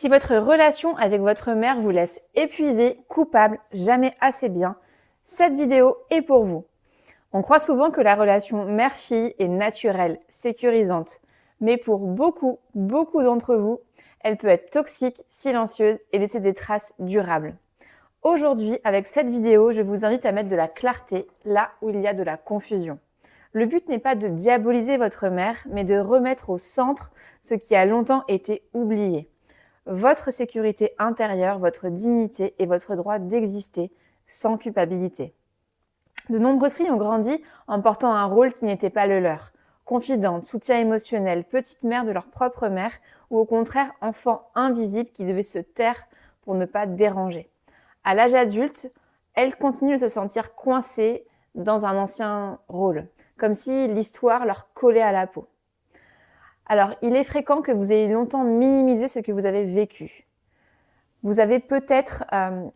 Si votre relation avec votre mère vous laisse épuisé, coupable, jamais assez bien, cette vidéo est pour vous. On croit souvent que la relation mère-fille est naturelle, sécurisante, mais pour beaucoup d'entre vous, elle peut être toxique, silencieuse et laisser des traces durables. Aujourd'hui, avec cette vidéo, je vous invite à mettre de la clarté là où il y a de la confusion. Le but n'est pas de diaboliser votre mère, mais de remettre au centre ce qui a longtemps été oublié. Votre sécurité intérieure, votre dignité et votre droit d'exister sans culpabilité. De nombreuses filles ont grandi en portant un rôle qui n'était pas le leur. Confidente, soutien émotionnel, petite mère de leur propre mère ou au contraire enfant invisible qui devait se taire pour ne pas déranger. À l'âge adulte, elles continuent de se sentir coincées dans un ancien rôle, comme si l'histoire leur collait à la peau. Alors, il est fréquent que vous ayez longtemps minimisé ce que vous avez vécu. Vous avez peut-être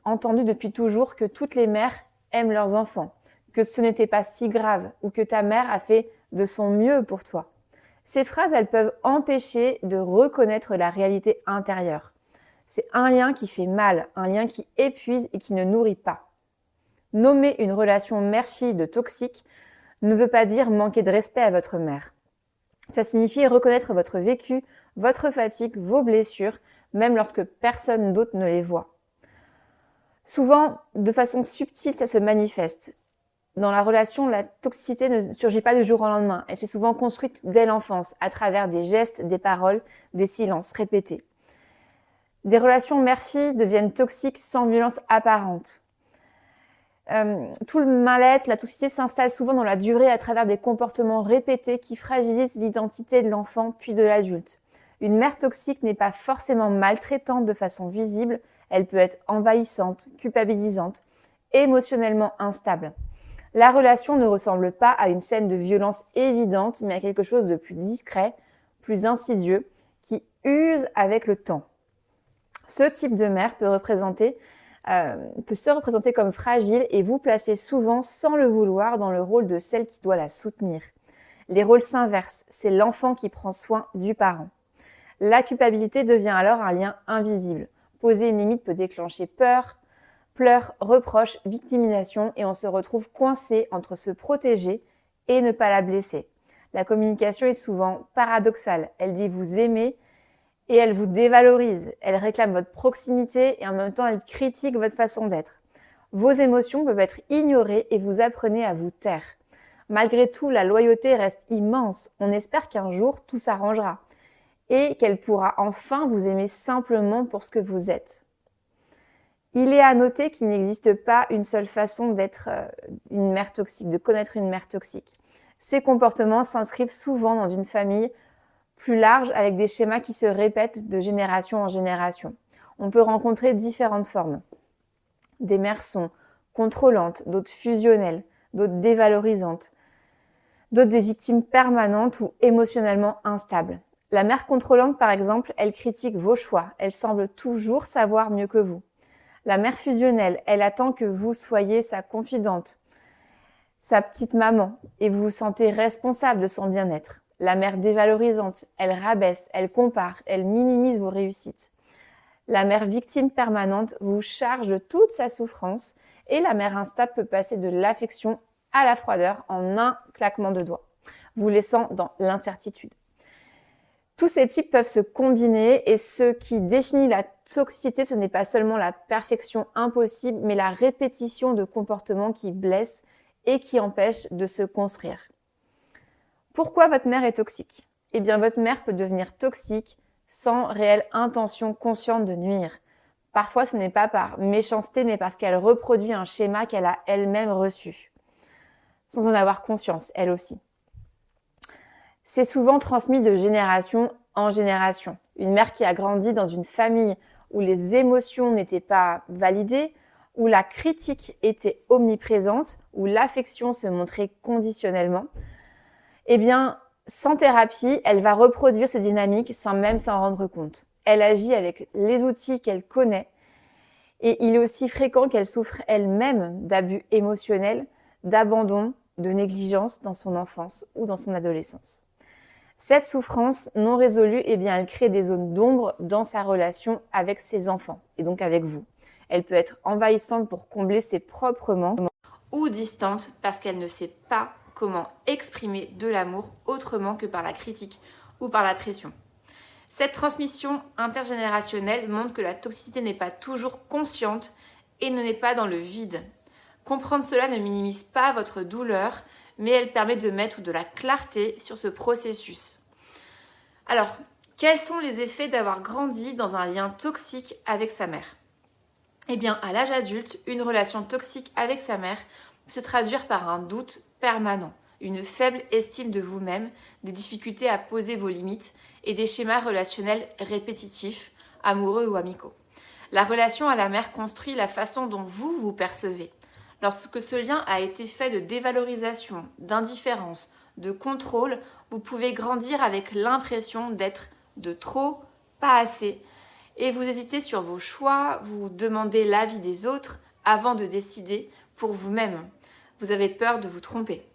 entendu depuis toujours que toutes les mères aiment leurs enfants, que ce n'était pas si grave ou que ta mère a fait de son mieux pour toi. Ces phrases, elles peuvent empêcher de reconnaître la réalité intérieure. C'est un lien qui fait mal, un lien qui épuise et qui ne nourrit pas. Nommer une relation mère-fille de toxique ne veut pas dire manquer de respect à votre mère. Ça signifie reconnaître votre vécu, votre fatigue, vos blessures, même lorsque personne d'autre ne les voit. Souvent, de façon subtile, ça se manifeste. Dans la relation, la toxicité ne surgit pas du jour au lendemain. Elle s'est souvent construite dès l'enfance, à travers des gestes, des paroles, des silences répétés. Des relations mère-fille deviennent toxiques sans violence apparente. Tout le mal-être, la toxicité s'installe souvent dans la durée à travers des comportements répétés qui fragilisent l'identité de l'enfant puis de l'adulte. Une mère toxique n'est pas forcément maltraitante de façon visible, elle peut être envahissante, culpabilisante, émotionnellement instable. La relation ne ressemble pas à une scène de violence évidente, mais à quelque chose de plus discret, plus insidieux, qui use avec le temps. Ce type de mère peut se représenter comme fragile et vous placer souvent, sans le vouloir, dans le rôle de celle qui doit la soutenir. Les rôles s'inversent, c'est l'enfant qui prend soin du parent. La culpabilité devient alors un lien invisible. Poser une limite peut déclencher peur, pleurs, reproches, victimisation et on se retrouve coincé entre se protéger et ne pas la blesser. La communication est souvent paradoxale. Elle dit vous aimer et elle vous dévalorise. Elle réclame votre proximité et en même temps elle critique votre façon d'être. Vos émotions peuvent être ignorées et vous apprenez à vous taire. Malgré tout, la loyauté reste immense. On espère qu'un jour tout s'arrangera et qu'elle pourra enfin vous aimer simplement pour ce que vous êtes. Il est à noter qu'il n'existe pas une seule façon d'être une mère toxique, de connaître une mère toxique. Ces comportements s'inscrivent souvent dans une famille plus large avec des schémas qui se répètent de génération en génération. On peut rencontrer différentes formes. Des mères sont contrôlantes, d'autres fusionnelles, d'autres dévalorisantes, d'autres des victimes permanentes ou émotionnellement instables. La mère contrôlante, par exemple, elle critique vos choix, elle semble toujours savoir mieux que vous. La mère fusionnelle, elle attend que vous soyez sa confidente, sa petite maman, et vous vous sentez responsable de son bien-être. La mère dévalorisante, elle rabaisse, elle compare, elle minimise vos réussites. La mère victime permanente vous charge de toute sa souffrance et la mère instable peut passer de l'affection à la froideur en un claquement de doigts, vous laissant dans l'incertitude. Tous ces types peuvent se combiner et ce qui définit la toxicité, ce n'est pas seulement la perfection impossible, mais la répétition de comportements qui blessent et qui empêchent de se construire. Pourquoi votre mère est toxique ? Eh bien, votre mère peut devenir toxique sans réelle intention consciente de nuire. Parfois, ce n'est pas par méchanceté, mais parce qu'elle reproduit un schéma qu'elle a elle-même reçu, sans en avoir conscience, elle aussi. C'est souvent transmis de génération en génération. Une mère qui a grandi dans une famille où les émotions n'étaient pas validées, où la critique était omniprésente, où l'affection se montrait conditionnellement, eh bien, sans thérapie, elle va reproduire ces dynamiques sans même s'en rendre compte. Elle agit avec les outils qu'elle connaît et il est aussi fréquent qu'elle souffre elle-même d'abus émotionnels, d'abandon, de négligence dans son enfance ou dans son adolescence. Cette souffrance non résolue, eh bien, elle crée des zones d'ombre dans sa relation avec ses enfants et donc avec vous. Elle peut être envahissante pour combler ses propres manques ou distante parce qu'elle ne sait pas comment exprimer de l'amour autrement que par la critique ou par la pression. Cette transmission intergénérationnelle montre que la toxicité n'est pas toujours consciente et n'est pas dans le vide. Comprendre cela ne minimise pas votre douleur, mais elle permet de mettre de la clarté sur ce processus. Alors, quels sont les effets d'avoir grandi dans un lien toxique avec sa mère ? Eh bien, à l'âge adulte, une relation toxique avec sa mère peut se traduire par un doute permanent, une faible estime de vous-même, des difficultés à poser vos limites et des schémas relationnels répétitifs, amoureux ou amicaux. La relation à la mère construit la façon dont vous vous percevez. Lorsque ce lien a été fait de dévalorisation, d'indifférence, de contrôle, vous pouvez grandir avec l'impression d'être de trop, pas assez, et vous hésitez sur vos choix, vous demandez l'avis des autres avant de décider pour vous-même. Vous avez peur de vous tromper.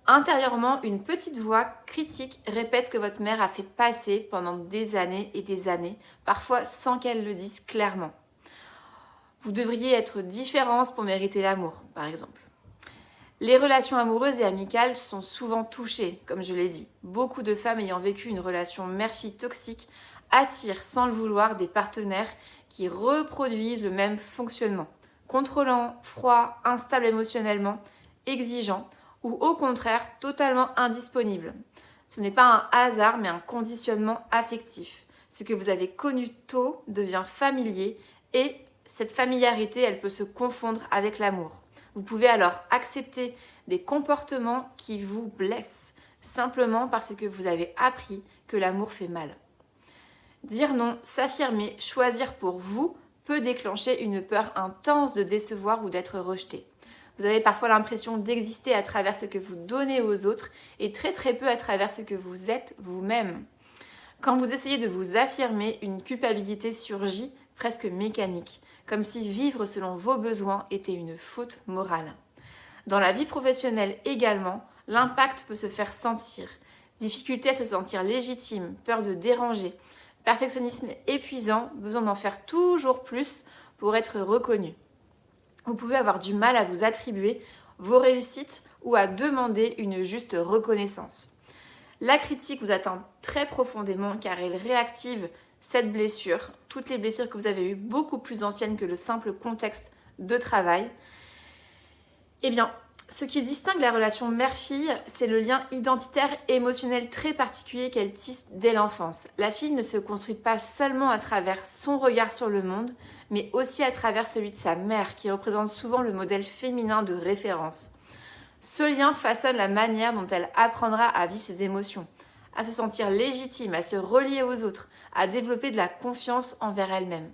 Intérieurement, une petite voix critique répète ce que votre mère a fait passer pendant des années et des années, parfois sans qu'elle le dise clairement. Vous devriez être différente pour mériter l'amour, par exemple. Les relations amoureuses et amicales sont souvent touchées, comme je l'ai dit. Beaucoup de femmes ayant vécu une relation mère-fille toxique attirent sans le vouloir des partenaires qui reproduisent le même fonctionnement. Contrôlant, froid, instable émotionnellement, exigeant ou au contraire totalement indisponible. Ce n'est pas un hasard mais un conditionnement affectif. Ce que vous avez connu tôt devient familier et cette familiarité, elle peut se confondre avec l'amour. Vous pouvez alors accepter des comportements qui vous blessent, simplement parce que vous avez appris que l'amour fait mal. Dire non, s'affirmer, choisir pour vous peut déclencher une peur intense de décevoir ou d'être rejeté. Vous avez parfois l'impression d'exister à travers ce que vous donnez aux autres et très peu à travers ce que vous êtes vous-même. Quand vous essayez de vous affirmer, une culpabilité surgit, presque mécanique, comme si vivre selon vos besoins était une faute morale. Dans la vie professionnelle également, l'impact peut se faire sentir. Difficulté à se sentir légitime, peur de déranger, perfectionnisme épuisant, besoin d'en faire toujours plus pour être reconnu. Vous pouvez avoir du mal à vous attribuer vos réussites ou à demander une juste reconnaissance. La critique vous atteint très profondément car elle réactive cette blessure, toutes les blessures que vous avez eues, beaucoup plus anciennes que le simple contexte de travail. Eh bien, ce qui distingue la relation mère-fille, c'est le lien identitaire et émotionnel très particulier qu'elle tisse dès l'enfance. La fille ne se construit pas seulement à travers son regard sur le monde, mais aussi à travers celui de sa mère, qui représente souvent le modèle féminin de référence. Ce lien façonne la manière dont elle apprendra à vivre ses émotions, à se sentir légitime, à se relier aux autres, à développer de la confiance envers elle-même.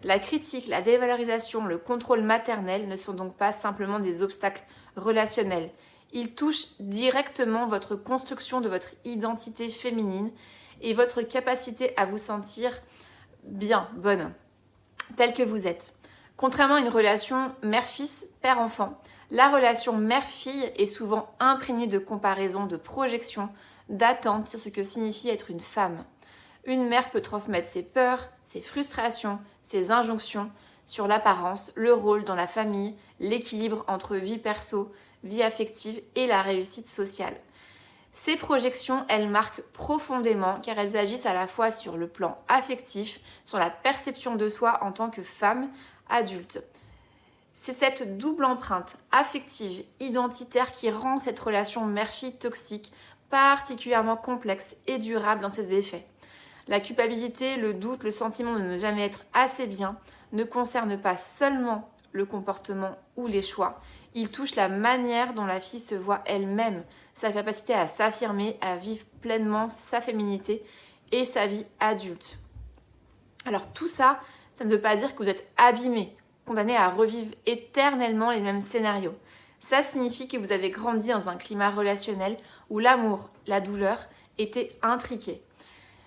La critique, la dévalorisation, le contrôle maternel ne sont donc pas simplement des obstacles relationnels. Ils touchent directement votre construction de votre identité féminine et votre capacité à vous sentir bien, bonne, telle que vous êtes. Contrairement à une relation mère-fils, père-enfant, la relation mère-fille est souvent imprégnée de comparaisons, de projections, d'attentes sur ce que signifie être une femme. Une mère peut transmettre ses peurs, ses frustrations, ses injonctions sur l'apparence, le rôle dans la famille, l'équilibre entre vie perso, vie affective et la réussite sociale. Ces projections, elles marquent profondément car elles agissent à la fois sur le plan affectif, sur la perception de soi en tant que femme adulte. C'est cette double empreinte affective, identitaire qui rend cette relation mère-fille toxique particulièrement complexe et durable dans ses effets. La culpabilité, le doute, le sentiment de ne jamais être assez bien ne concernent pas seulement le comportement ou les choix, ils touchent la manière dont la fille se voit elle-même, sa capacité à s'affirmer, à vivre pleinement sa féminité et sa vie adulte. Alors tout ça, ça ne veut pas dire que vous êtes abîmé, condamné à revivre éternellement les mêmes scénarios. Ça signifie que vous avez grandi dans un climat relationnel où l'amour, la douleur étaient intriqués.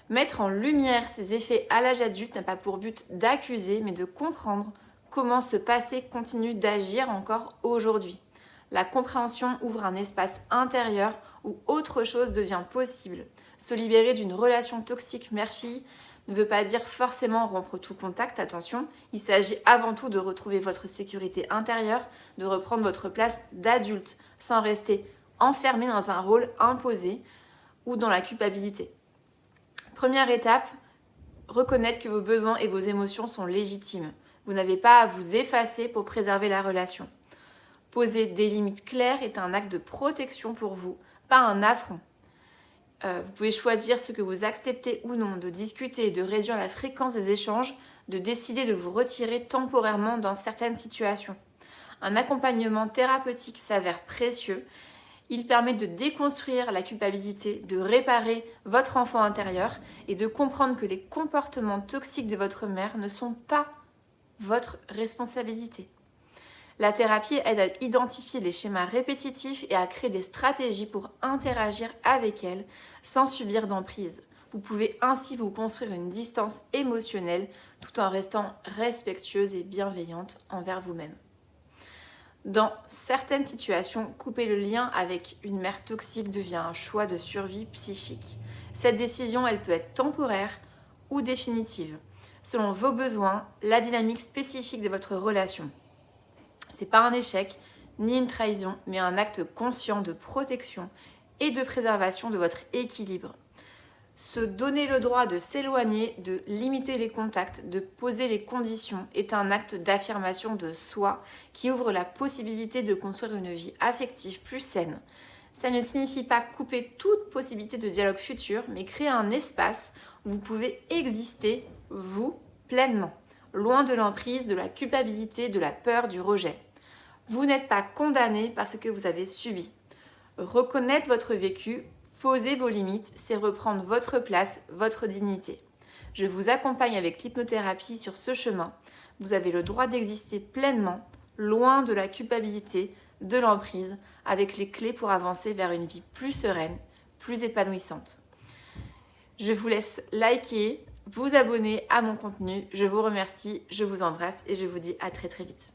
Mettre en lumière ces effets à l'âge adulte n'a pas pour but d'accuser, mais de comprendre comment ce passé continue d'agir encore aujourd'hui. La compréhension ouvre un espace intérieur où autre chose devient possible. Se libérer d'une relation toxique mère-fille ne veut pas dire forcément rompre tout contact, attention. Il s'agit avant tout de retrouver votre sécurité intérieure, de reprendre votre place d'adulte sans rester enfermé dans un rôle imposé ou dans la culpabilité. Première étape, reconnaître que vos besoins et vos émotions sont légitimes. Vous n'avez pas à vous effacer pour préserver la relation. Poser des limites claires est un acte de protection pour vous, pas un affront. Vous pouvez choisir ce que vous acceptez ou non, de discuter, de réduire la fréquence des échanges, de décider de vous retirer temporairement dans certaines situations. Un accompagnement thérapeutique s'avère précieux. Il permet de déconstruire la culpabilité, de réparer votre enfant intérieur et de comprendre que les comportements toxiques de votre mère ne sont pas votre responsabilité. La thérapie aide à identifier les schémas répétitifs et à créer des stratégies pour interagir avec elle sans subir d'emprise. Vous pouvez ainsi vous construire une distance émotionnelle tout en restant respectueuse et bienveillante envers vous-même. Dans certaines situations, couper le lien avec une mère toxique devient un choix de survie psychique. Cette décision, elle peut être temporaire ou définitive, selon vos besoins, la dynamique spécifique de votre relation. C'est pas un échec, ni une trahison, mais un acte conscient de protection et de préservation de votre équilibre. Se donner le droit de s'éloigner, de limiter les contacts, de poser les conditions est un acte d'affirmation de soi qui ouvre la possibilité de construire une vie affective plus saine. Ça ne signifie pas couper toute possibilité de dialogue futur, mais créer un espace où vous pouvez exister, vous, pleinement, loin de l'emprise, de la culpabilité, de la peur, du rejet. Vous n'êtes pas condamné par ce que vous avez subi. Reconnaître votre vécu, poser vos limites, c'est reprendre votre place, votre dignité. Je vous accompagne avec l'hypnothérapie sur ce chemin. Vous avez le droit d'exister pleinement, loin de la culpabilité, de l'emprise, avec les clés pour avancer vers une vie plus sereine, plus épanouissante. Je vous laisse liker, vous abonner à mon contenu. Je vous remercie, je vous embrasse et je vous dis à très très vite.